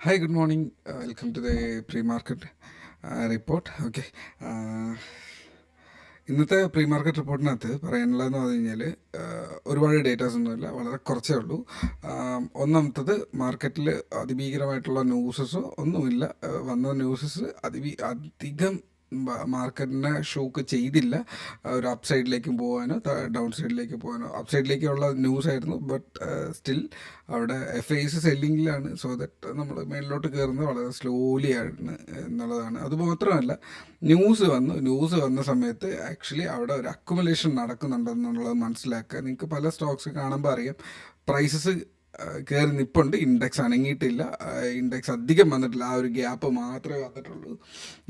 Hi, good morning. Welcome to the pre-market report. Okay. ഇന്നത്തെ pre market റിപ്പോർട്ടിനകത്ത് പറയാനുള്ളതെന്ന് പറഞ്ഞു കഴിഞ്ഞാൽ ഒരുപാട് ഡേറ്റാസ് ഒന്നുമില്ല, വളരെ കുറച്ചേ ഉള്ളൂ. ഒന്നാമത്തത്, മാർക്കറ്റിൽ അതിഭീകരമായിട്ടുള്ള ന്യൂസസോ ഒന്നുമില്ല. വന്ന ന്യൂസസ് അധികം മാർക്കറ്റിനെ ഷോക്ക് ചെയ്തില്ല. ഒരു അപ്പ് സൈഡിലേക്കും പോകാനോ ഡൗൺ സൈഡിലേക്ക് പോകാനോ. അപ്പ് സൈഡിലേക്കുള്ള ന്യൂസ് ആയിരുന്നു, ബട്ട് സ്റ്റിൽ അവിടെ FIs സെല്ലിങ്ങിലാണ്. സോ ദറ്റ് നമ്മൾ മേളിലോട്ട് കയറുന്നത് വളരെ സ്ലോലി ആണ് എന്നുള്ളതാണ്. അതുമാത്രമല്ല, ന്യൂസ് വന്ന സമയത്ത് ആക്ച്വലി അവിടെ ഒരു അക്കുമുലേഷൻ നടക്കുന്നുണ്ടെന്നുള്ളത് മനസ്സിലാക്കുക. നിങ്ങൾക്ക് പല സ്റ്റോക്സ് കാണുമ്പോൾ അറിയാം, പ്രൈസസ് കയറി നിൽപ്പുണ്ട്, ഇൻഡെക്സ് അനങ്ങിയിട്ടില്ല, ഇൻഡെക്സ് അധികം വന്നിട്ടില്ല, ആ ഒരു ഗ്യാപ്പ് മാത്രമേ വന്നിട്ടുള്ളൂ.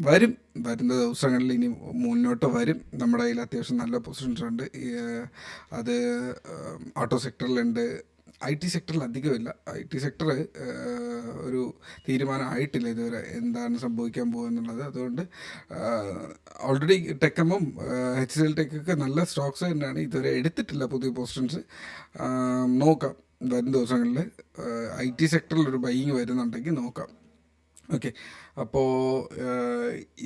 വരുന്ന ദിവസങ്ങളിൽ ഇനി മുന്നോട്ട് വരും. നമ്മുടെ കയ്യിൽ അത്യാവശ്യം നല്ല പൊസിഷൻസ് ഉണ്ട്. അത് ഓട്ടോ സെക്ടറിലുണ്ട്, IT സെക്ടറിൽ അധികമില്ല. IT സെക്ടർ ഒരു തീരുമാനം ആയിട്ടില്ല ഇതുവരെ എന്താണ് സംഭവിക്കാൻ പോകുന്നുള്ളത്. അതുകൊണ്ട് ഓൾറെഡി ടെക്കമും HCL ടെക്കൊക്കെ നല്ല സ്റ്റോക്സ് തന്നെയാണ്, ഇതുവരെ എടുത്തിട്ടില്ല പുതിയ പൊസിഷൻസ്. നോക്കാം വരും ദിവസങ്ങളിൽ IT സെക്ടറിൽ ഒരു ബൈയിങ് വരുന്നുണ്ടെങ്കിൽ നോക്കാം. ഓക്കെ, അപ്പോൾ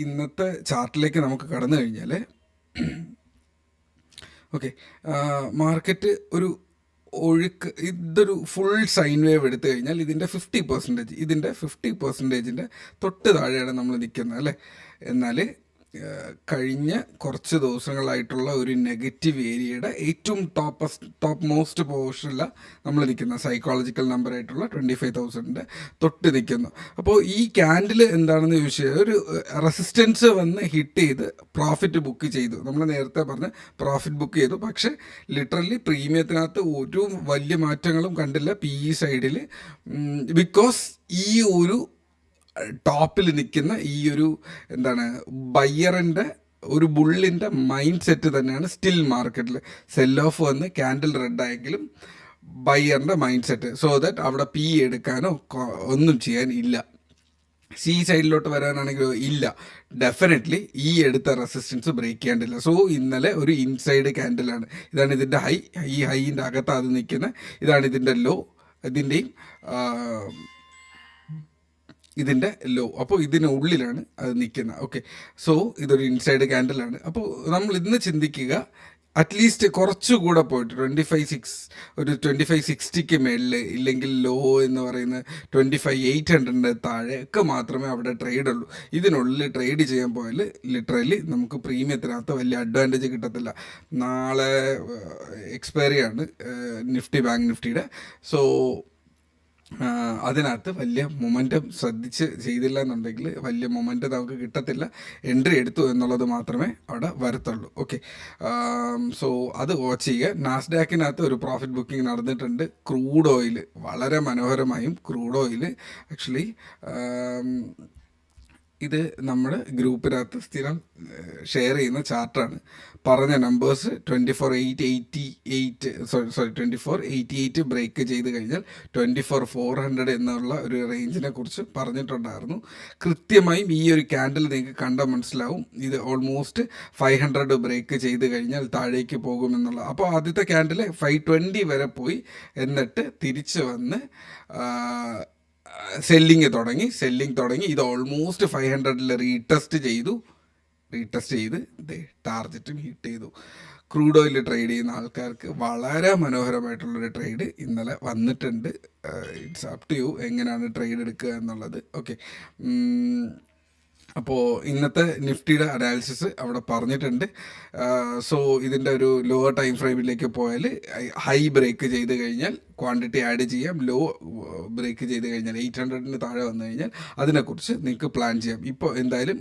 ഇന്നത്തെ ചാർട്ടിലേക്ക് നമുക്ക് കടന്നു കഴിഞ്ഞാൽ, ഓക്കെ, മാർക്കറ്റ് ഒരു ഇതൊരു ഫുൾ സൈൻ വേവ് എടുത്തു കഴിഞ്ഞാൽ ഇതിൻ്റെ 50%, തൊട്ട് താഴെയാണ് നമ്മൾ നിൽക്കുന്നത്, അല്ലേ? എന്നാൽ കഴിഞ്ഞ കുറച്ച് ദിവസങ്ങളായിട്ടുള്ള ഒരു നെഗറ്റീവ് ഏരിയയുടെ ഏറ്റവും ടോപ്പ് മോസ്റ്റ് പോർഷനിലാണ് നമ്മൾ നിൽക്കുന്നത്. സൈക്കോളജിക്കൽ നമ്പറായിട്ടുള്ള 25,000 തൊട്ട് നിൽക്കുന്നു. അപ്പോൾ ഈ ക്യാൻഡിൽ എന്താണെന്ന് ചോദിച്ചാൽ, ഒരു റെസിസ്റ്റൻസ് വന്ന് ഹിറ്റ് ചെയ്ത് പ്രോഫിറ്റ് ബുക്ക് ചെയ്തു. നമ്മൾ നേരത്തെ പറഞ്ഞ പ്രോഫിറ്റ് ബുക്ക് ചെയ്തു, പക്ഷേ ലിറ്ററലി പ്രീമിയത്തിനകത്ത് ഒരു വലിയ മാറ്റങ്ങളും കണ്ടില്ല PE സൈഡിൽ. ബിക്കോസ് ഈ ഒരു ടോപ്പിൽ നിൽക്കുന്ന ഈ ഒരു ബയ്യറിൻ്റെ ഒരു ബുള്ളിൻ്റെ മൈൻഡ് സെറ്റ് തന്നെയാണ് സ്റ്റിൽ മാർക്കറ്റിൽ. സെൽ ഓഫ് വന്ന് ക്യാൻഡിൽ റെഡ് ആയെങ്കിലും ബയ്യറിൻ്റെ മൈൻഡ് സെറ്റ്. സോ ദാറ്റ് അവിടെ PE എടുക്കാനോ ഒന്നും ചെയ്യാൻ ഇല്ല. സൈഡിലോട്ട് വരാനാണെങ്കിലോ ഇല്ല. ഡെഫിനറ്റ്ലി ഈ എടുത്ത റെസിസ്റ്റൻസ് ബ്രേക്ക് ചെയ്യാണ്ടില്ല. സോ ഇന്നലെ ഒരു ഇൻസൈഡ് ക്യാൻഡിലാണ്. ഇതാണ് ഇതിൻ്റെ ഹൈ. ഈ ഹൈൻ്റെ അകത്ത് അത് നിൽക്കുന്നത്. ഇതാണ് ഇതിൻ്റെ ലോ, ഇതിൻ്റെ ലോ. അപ്പോൾ ഇതിനുള്ളിലാണ് അത് നിൽക്കുന്നത്. ഓക്കെ, സോ ഇതൊരു ഇൻസൈഡ് ക്യാൻഡിലാണ്. അപ്പോൾ നമ്മൾ ഇന്ന് ചിന്തിക്കുക, അറ്റ്ലീസ്റ്റ് കുറച്ചുകൂടെ പോയിട്ട് 25,600 മേളിൽ, ഇല്ലെങ്കിൽ ലോ എന്ന് പറയുന്ന 25,800 താഴെ ഒക്കെ മാത്രമേ അവിടെ ട്രേഡ് ഉള്ളൂ. ഇതിനുള്ളിൽ ട്രേഡ് ചെയ്യാൻ പോയാൽ ലിറ്ററലി നമുക്ക് പ്രീമിയത്തിനകത്ത് വലിയ അഡ്വാൻറ്റേജ് കിട്ടത്തില്ല. നാളെ എക്സ്പയറി ആണ് ബാങ്ക് നിഫ്റ്റിയുടെ. സോ അതിനകത്ത് വലിയ മൊമെൻറ്റം ശ്രദ്ധിച്ച് ചെയ്തില്ല എന്നുണ്ടെങ്കിൽ വലിയ മൊമെൻറ്റം നമുക്ക് കിട്ടത്തില്ല. എൻട്രി എടുത്തു എന്നുള്ളത് മാത്രമേ അവിടെ വരത്തുള്ളൂ. ഓക്കെ, സോ അത് വാച്ച് ചെയ്യുക. നാസ്ഡാക്കിനകത്ത് ഒരു പ്രോഫിറ്റ് ബുക്കിംഗ് നടന്നിട്ടുണ്ട്. ക്രൂഡ് ഓയിൽ വളരെ മനോഹരമായും, ക്രൂഡ് ഓയിൽ ആക്ച്വലി ഇത് നമ്മുടെ ഗ്രൂപ്പിനകത്ത് സ്ഥിരം ഷെയർ ചെയ്യുന്ന ചാർട്ടാണ്. പറഞ്ഞ നമ്പേഴ്സ് 2488 ബ്രേക്ക് ചെയ്ത് കഴിഞ്ഞാൽ 24,400 എന്നുള്ള ഒരു റേഞ്ചിനെ കുറിച്ച് പറഞ്ഞിട്ടുണ്ടായിരുന്നു. കൃത്യമായും ഈ ഒരു ക്യാൻഡിൽ നിങ്ങൾക്ക് കണ്ടാൽ മനസ്സിലാവും, ഇത് ഓൾമോസ്റ്റ് 500 ബ്രേക്ക് ചെയ്ത് കഴിഞ്ഞാൽ താഴേക്ക് പോകുമെന്നുള്ള. അപ്പോൾ ആദ്യത്തെ ക്യാൻഡിൽ 520 വരെ പോയി, എന്നിട്ട് തിരിച്ച് വന്ന് സെല്ലിങ് തുടങ്ങി. ഇത് ഓൾമോസ്റ്റ് 500 റീടെസ്റ്റ് ചെയ്ത് ടാർജറ്റും ഹിറ്റ് ചെയ്തു. ക്രൂഡ് ഓയിൽ ട്രേഡ് ചെയ്യുന്ന ആൾക്കാർക്ക് വളരെ മനോഹരമായിട്ടുള്ളൊരു ട്രേഡ് ഇന്നലെ വന്നിട്ടുണ്ട്. ഇറ്റ്സ് അപ് ടു യു എങ്ങനെയാണ് ട്രേഡ് എടുക്കുക എന്നുള്ളത്. ഓക്കെ, അപ്പോൾ ഇന്നത്തെ നിഫ്റ്റിയുടെ അനാലിസിസ് അവിടെ പറഞ്ഞിട്ടുണ്ട്. സോ ഇതിൻ്റെ ഒരു ലോവർ ടൈം ഫ്രെയിമിലേക്ക് പോയാൽ ഹൈ ബ്രേക്ക് ചെയ്ത് കഴിഞ്ഞാൽ ക്വാണ്ടിറ്റി ആഡ് ചെയ്യാം. ലോ ബ്രേക്ക് ചെയ്ത് കഴിഞ്ഞാൽ 800 താഴെ വന്നു കഴിഞ്ഞാൽ അതിനെക്കുറിച്ച് നിങ്ങൾക്ക് പ്ലാൻ ചെയ്യാം. ഇപ്പോൾ എന്തായാലും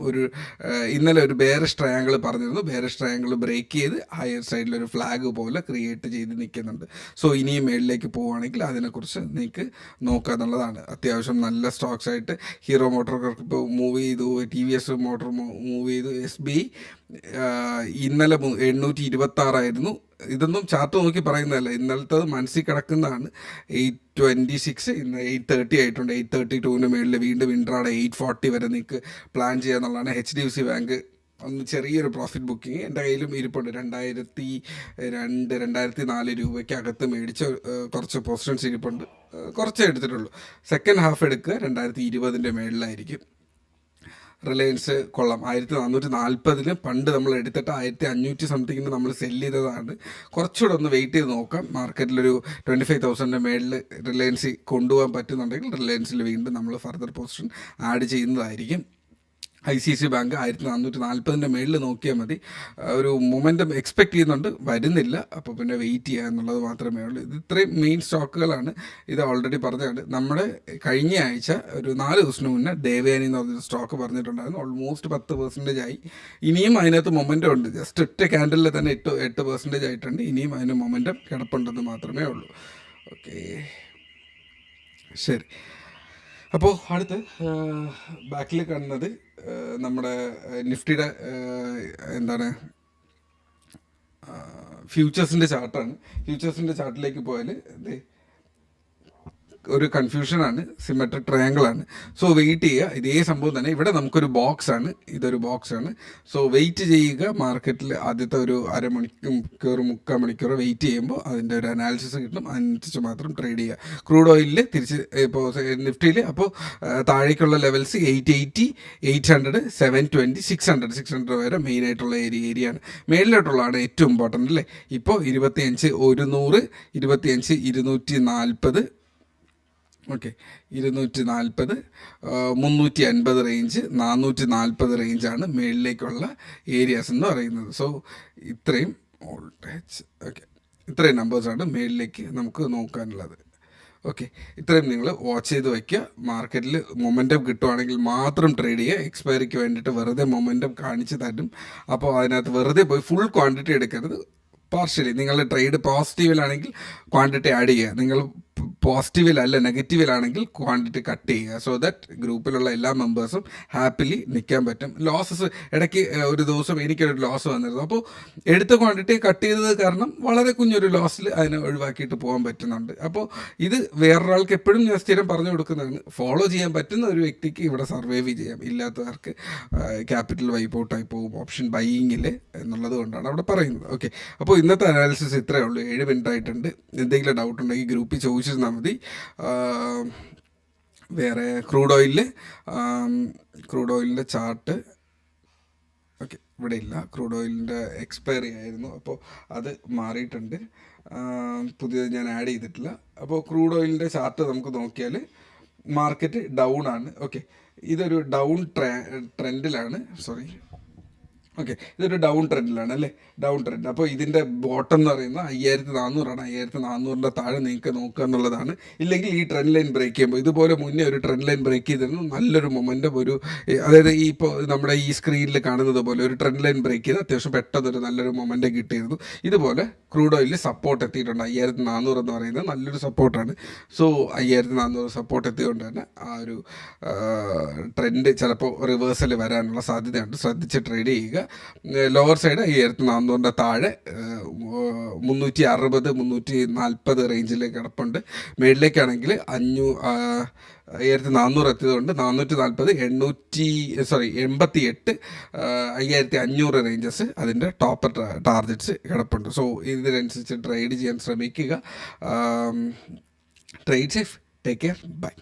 ഇന്നലെ ഒരു ബെയറിഷ് ട്രയാങ്കിൾ പറഞ്ഞിരുന്നു. ബെയറിഷ് ട്രയാങ്കിൾ ബ്രേക്ക് ചെയ്ത് ഹയർ സൈഡിലൊരു ഫ്ലാഗ് പോലെ ക്രിയേറ്റ് ചെയ്ത് നിൽക്കുന്നുണ്ട്. സോ ഇനിയും മേളിലേക്ക് പോവുകയാണെങ്കിൽ അതിനെക്കുറിച്ച് നിങ്ങൾക്ക് നോക്കുക എന്നുള്ളതാണ്. അത്യാവശ്യം നല്ല സ്റ്റോക്സ് ആയിട്ട് ഹീറോ മോട്ടോർ കോർപ്പ് ഇപ്പോൾ മൂവ് ചെയ്തു, TVS മോട്ടോർ മൂവ് ചെയ്തു, SBI ഇന്നലെ 826 ഇതൊന്നും ചാർട്ട് നോക്കി പറയുന്നതല്ല, ഇന്നലത്തെ മനസ്സിൽ കിടക്കുന്നതാണ്. 826 ഇന്ന് 830 ആയിട്ടുണ്ട്. 832 മേളിൽ വീണ്ടും ഇൻട്രാഡേ 840 വരെ നിങ്ങൾക്ക് പ്ലാൻ ചെയ്യുക എന്നുള്ളതാണ്. HDFC ബാങ്ക് ഒന്ന് ചെറിയൊരു പ്രോഫിറ്റ് ബുക്കിംഗ് എൻ്റെ കയ്യിലും ഇരിപ്പുണ്ട്. 2004 രൂപയ്ക്കകത്ത് മേടിച്ച കുറച്ച് പൊസിഷൻസ് ഇരിപ്പുണ്ട്. കുറച്ചേ എടുത്തിട്ടുള്ളൂ. സെക്കൻഡ് ഹാഫ് എടുക്കുക 2020 മേളിലായിരിക്കും. റിലയൻസ് കൊള്ളാം. 1440 പണ്ട് നമ്മൾ എടുത്തിട്ട് 1500 സംതിങ്ങിന് നമ്മൾ സെല്ല് ചെയ്തതാണ്. കുറച്ചുകൂടെ ഒന്ന് വെയിറ്റ് ചെയ്ത് നോക്കാം. മാർക്കറ്റിലൊരു 25,000 മേളിൽ റിലയൻസ് കൊണ്ടുപോകാൻ പറ്റുന്നുണ്ടെങ്കിൽ റിലയൻസിൽ വീണ്ടും നമ്മൾ ഫർദർ പൊസിഷൻ ആഡ് ചെയ്യുന്നതായിരിക്കും. ICICI ബാങ്ക് 1440 മേളിൽ നോക്കിയാൽ മതി. ഒരു മൊമെൻറ്റം എക്സ്പെക്റ്റ് ചെയ്യുന്നുണ്ട്, വരുന്നില്ല. അപ്പോൾ പിന്നെ വെയിറ്റ് ചെയ്യുക എന്നുള്ളത് മാത്രമേ ഉള്ളൂ. ഇത് ഇത്രയും മെയിൻ സ്റ്റോക്കുകളാണ്. ഇത് ഓൾറെഡി പറഞ്ഞതാണ്. നമ്മുടെ കഴിഞ്ഞ ആഴ്ച ഒരു 4 ദിവസത്തിന് മുന്നേ ദേവയാനി എന്ന് പറഞ്ഞൊരു സ്റ്റോക്ക് പറഞ്ഞിട്ടുണ്ടായിരുന്നു. ഓൾമോസ്റ്റ് 10% ആയി. ഇനിയും അതിനകത്ത് മൊമെൻറ്റം ഉണ്ട്. ജസ്റ്റ് ഒറ്റ ക്യാൻഡലിൽ തന്നെ 8% ആയിട്ടുണ്ട്. ഇനിയും അതിന് മൊമെൻറ്റം കിടപ്പുണ്ടെന്ന് മാത്രമേ ഉള്ളൂ. ഓക്കെ, ശരി. അപ്പോൾ അടുത്ത് ബാക്കിൽ കാണുന്നത് നമ്മുടെ നിഫ്റ്റിയുടെ എന്താണ് ഫ്യൂച്ചേഴ്സിൻ്റെ ചാർട്ടാണ്. ഫ്യൂച്ചേഴ്സിൻ്റെ ചാർട്ടിലേക്ക് പോയാൽ ഒരു കൺഫ്യൂഷനാണ്. സിമെട്രിക് ട്രയാങ്കിളാണ്. സോ വെയിറ്റ് ചെയ്യുക. ഇതേ സംഭവം തന്നെ ഇവിടെ നമുക്കൊരു ബോക്സാണ്. ഇതൊരു ബോക്സാണ്. സോ വെയിറ്റ് ചെയ്യുക. മാർക്കറ്റിൽ ആദ്യത്തെ ഒരു അരമണിക്കൂർ 3/4 മണിക്കൂർ വെയിറ്റ് ചെയ്യുമ്പോൾ അതിൻ്റെ ഒരു അനാലിസിസ് കിട്ടും. അതിനനുസരിച്ച് മാത്രം ട്രേഡ് ചെയ്യുക. ക്രൂഡ് ഓയിലിൽ തിരിച്ച് ഇപ്പോൾ നിഫ്റ്റിയിൽ അപ്പോൾ താഴേക്കുള്ള ലെവൽസ് 880, 800, 720, 600 വരെ മെയിനായിട്ടുള്ള ഏരിയയാണ്. മേലിലോട്ടുള്ളതാണ് ഏറ്റവും ഇമ്പോർട്ടൻ്റ് അല്ലേ. ഇപ്പോൾ 25, 100, 25, 240, ഓക്കെ, 240, 350 റേഞ്ച്, 440 റേഞ്ചാണ് മേളിലേക്കുള്ള ഏരിയാസ് എന്ന് പറയുന്നത്. സോ ഇത്രയും വോൾട്ടേജ്, ഓക്കെ, ഇത്രയും നമ്പേഴ്സാണ് മേളിലേക്ക് നമുക്ക് നോക്കാനുള്ളത്. ഓക്കെ, ഇത്രയും നിങ്ങൾ വാച്ച് ചെയ്ത് വയ്ക്കുക. മാർക്കറ്റിൽ മൊമെൻറ്റം കിട്ടുവാണെങ്കിൽ മാത്രം ട്രേഡ് ചെയ്യുക. എക്സ്പയറിക്ക് വേണ്ടിയിട്ട് വെറുതെ മൊമെൻറ്റം കാണിച്ച് തരും. അപ്പോൾ അതിനകത്ത് വെറുതെ പോയി ഫുൾ ക്വാണ്ടിറ്റി എടുക്കരുത്. പാർഷ്യലി നിങ്ങളുടെ ട്രേഡ് പോസിറ്റീവിലാണെങ്കിൽ ക്വാണ്ടിറ്റി ആഡ് ചെയ്യുക. നിങ്ങൾ പോസിറ്റീവിലല്ല നെഗറ്റീവിലാണെങ്കിൽ ക്വാണ്ടിറ്റി കട്ട് ചെയ്യുക. സോ ദാറ്റ് ഗ്രൂപ്പിലുള്ള എല്ലാ മെമ്പേഴ്സും ഹാപ്പിലി നിൽക്കാൻ പറ്റും. ലോസസ് ഇടയ്ക്ക് ഒരു ദിവസം എനിക്കൊരു ലോസ് വന്നിരുന്നു. അപ്പോൾ എടുത്ത ക്വാണ്ടിറ്റി കട്ട് ചെയ്തത് കാരണം വളരെ കുഞ്ഞൊരു ലോസിൽ അതിനെ ഒഴിവാക്കിയിട്ട് പോകാൻ പറ്റുന്നുണ്ട്. അപ്പോൾ ഇത് വേറൊരാൾക്ക് എപ്പോഴും ഞാൻ സ്ഥിരം പറഞ്ഞു കൊടുക്കുന്നതാണ്. ഫോളോ ചെയ്യാൻ പറ്റുന്ന ഒരു വ്യക്തിക്ക് ഇവിടെ സർവൈവ് ചെയ്യാം. ഇല്ലാത്തവർക്ക് ക്യാപിറ്റൽ വൈപ്പ് ഔട്ടായി പോകും ഓപ്ഷൻ ബൈയിങ്ങിൽ എന്നുള്ളത് കൊണ്ടാണ് അവിടെ പറയുന്നത്. ഓക്കെ, അപ്പോൾ ഇന്നത്തെ അനാലിസിസ് ഇത്രയേ ഉള്ളൂ. 7 മിനിറ്റ് ആയിട്ടുണ്ട്. എന്തെങ്കിലും ഡൗട്ട് ഉണ്ടെങ്കിൽ ഗ്രൂപ്പിൽ ചോദിച്ചിരുന്നാൽ മതി. വേറെ ക്രൂഡ് ഓയിലിൻ്റെ ചാർട്ട്, ഓക്കെ, ഇവിടെ ഇല്ല. ക്രൂഡ് ഓയിലിൻ്റെ എക്സ്പയറി ആയിരുന്നു. അപ്പോൾ അത് മാറിയിട്ടുണ്ട്. പുതിയത് ഞാൻ ആഡ് ചെയ്തിട്ടില്ല. അപ്പോൾ ക്രൂഡ് ഓയിലിൻ്റെ ചാർട്ട് നമുക്ക് നോക്കിയാൽ മാർക്കറ്റ് ഡൗൺ ആണ്. ഓക്കെ, ഇതൊരു ഡൗൺ ട്രെൻഡിലാണ്. ഓക്കെ, ഇതൊരു ഡൗൺ ട്രെൻഡിലാണ് അല്ലേ, ഡൗൺ ട്രെൻഡ്. അപ്പോൾ ഇതിൻ്റെ ബോട്ടം എന്ന് പറയുന്നത് 5400 ആണ്. 5400 താഴെ നിങ്ങൾക്ക് നോക്കുക എന്നുള്ളതാണ്. ഇല്ലെങ്കിൽ ഈ ട്രെൻഡ് ലൈൻ ബ്രേക്ക് ചെയ്യുമ്പോൾ ഇതുപോലെ മുന്നേ ഒരു ട്രെൻഡ് ലൈൻ ബ്രേക്ക് ചെയ്തിരുന്നു. നല്ലൊരു മൊമെൻറ്റം അതായത് ഈ ഇപ്പോൾ നമ്മുടെ ഈ സ്ക്രീനിൽ കാണുന്നത് പോലെ ഒരു ട്രെൻഡ് ലൈൻ ബ്രേക്ക് ചെയ്ത് അത്യാവശ്യം പെട്ടെന്നൊരു നല്ലൊരു മൊമെൻറ്റം കിട്ടിയിരുന്നു. ഇതുപോലെ ക്രൂഡ് ഓയിലിൽ സപ്പോർട്ട് എത്തിയിട്ടുണ്ട്. 5400 എന്ന് പറയുന്നത് നല്ലൊരു സപ്പോർട്ടാണ്. സോ 5400 സപ്പോർട്ട് എത്തിയതുകൊണ്ട് തന്നെ ആ ഒരു ട്രെൻഡ് ചിലപ്പോൾ റിവേഴ്സൽ വരാനുള്ള സാധ്യതയുണ്ട്. ശ്രദ്ധിച്ച് ട്രേഡ് ചെയ്യുക. ലോവർ സൈഡ് 5400 താഴെ 360, 340 റേഞ്ചിൽ കിടപ്പുണ്ട്. മേളിലേക്കാണെങ്കിൽ 5400 എത്തിയതുകൊണ്ട് 440, 88, 5500 റേഞ്ചസ് അതിൻ്റെ ടോപ്പ് ടാർഗറ്റ്സ് കിടപ്പുണ്ട്. സോ ഇതിനനുസരിച്ച് ട്രേഡ് ചെയ്യാൻ ശ്രമിക്കുക. Trade safe, take care, by.